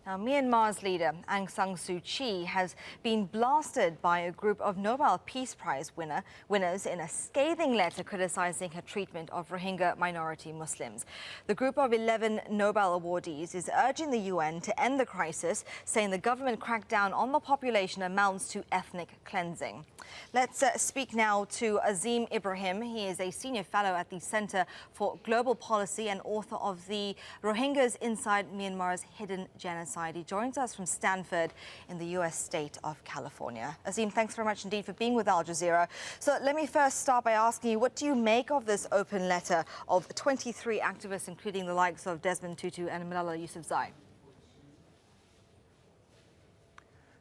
Now, Myanmar's leader, Aung San Suu Kyi, has been blasted by a group of Nobel Peace Prize winners in a scathing letter criticizing her treatment of Rohingya minority Muslims. The group of 11 Nobel awardees is urging the UN to end the crisis, saying the government crackdown on the population amounts to ethnic cleansing. Let's speak now to Azeem Ibrahim. He is a senior fellow at the Center for Global Policy and author of the Rohingyas Inside Myanmar's Hidden Genocide. He joins us from Stanford in the US state of California. Azeem, thanks very much indeed for being with Al Jazeera. So let me first start by asking you, what do you make of this open letter of 23 activists, including the likes of Desmond Tutu and Malala Yousafzai?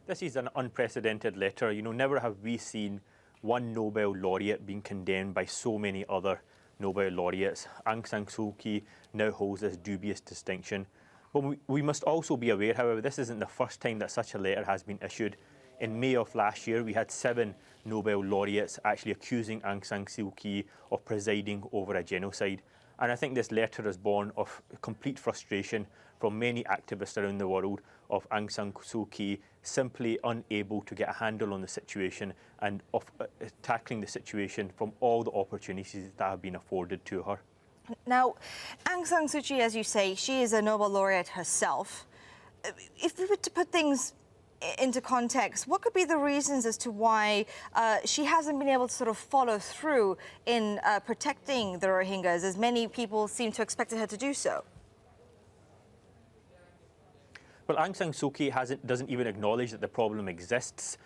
This is an unprecedented letter. Never have we seen one Nobel laureate being condemned by so many other Nobel laureates. Aung San Suu Kyi now holds this dubious distinction. But we must also be aware, however, this isn't the first time that such a letter has been issued. In May of last year, we had 7 Nobel laureates actually accusing Aung San Suu Kyi of presiding over a genocide. And I think this letter is born of complete frustration from many activists around the world of Aung San Suu Kyi simply unable to get a handle on the situation and of tackling the situation from all the opportunities that have been afforded to her. Now, Aung San Suu Kyi, as you say, she is a Nobel laureate herself. If we were to put things into context, what could be the reasons as to why she hasn't been able to sort of follow through in protecting the Rohingyas, as many people seem to expect her to do so? Well, Aung San Suu Kyi doesn't even acknowledge that the problem exists.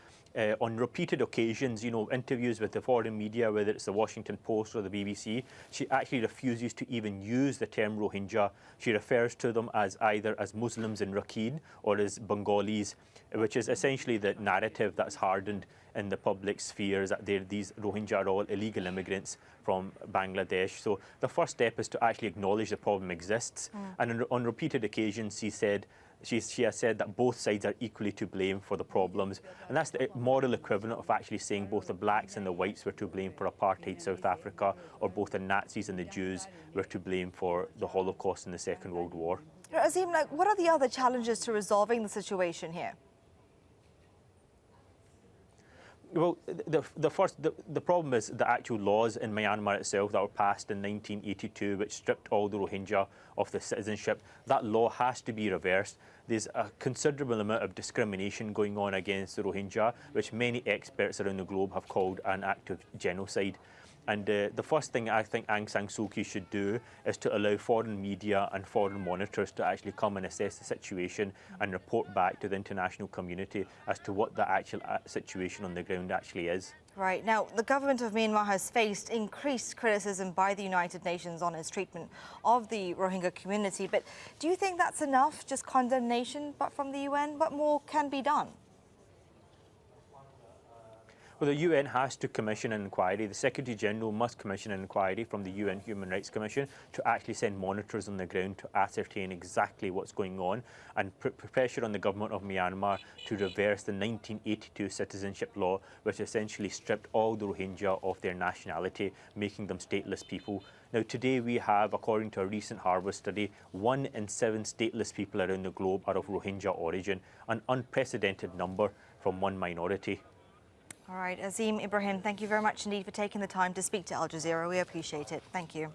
On repeated occasions, interviews with the foreign media, whether it's the Washington Post or the BBC, she actually refuses to even use the term Rohingya. She refers to them as either as Muslims in Rakhine or as Bengalis, which is essentially the narrative that's hardened in the public spheres, that these Rohingya are all illegal immigrants from Bangladesh. So the first step is to actually acknowledge the problem exists. And on repeated occasions, she has said that both sides are equally to blame for the problems. And that's the moral equivalent of actually saying both the blacks and the whites were to blame for apartheid South Africa, or both the Nazis and the Jews were to blame for the Holocaust and the Second World War. Azeem, what are the other challenges to resolving the situation here? Well, the problem is the actual laws in Myanmar itself that were passed in 1982, which stripped all the Rohingya of the citizenship. That law has to be reversed. There's a considerable amount of discrimination going on against the Rohingya, which many experts around the globe have called an act of genocide. And the first thing I think Aung San Suu Kyi should do is to allow foreign media and foreign monitors to actually come and assess the situation and report back to the international community as to what the actual situation on the ground actually is. Right. Now, the government of Myanmar has faced increased criticism by the United Nations on its treatment of the Rohingya community. But do you think that's enough, just condemnation from the UN? What more can be done? Well, the UN has to commission an inquiry. The Secretary General must commission an inquiry from the UN Human Rights Commission to actually send monitors on the ground to ascertain exactly what's going on and put pressure on the government of Myanmar to reverse the 1982 citizenship law, which essentially stripped all the Rohingya of their nationality, making them stateless people. Now, today we have, according to a recent Harvard study, 1 in 7 stateless people around the globe are of Rohingya origin, an unprecedented number from one minority. All right, Azeem Ibrahim, thank you very much indeed for taking the time to speak to Al Jazeera. We appreciate it. Thank you.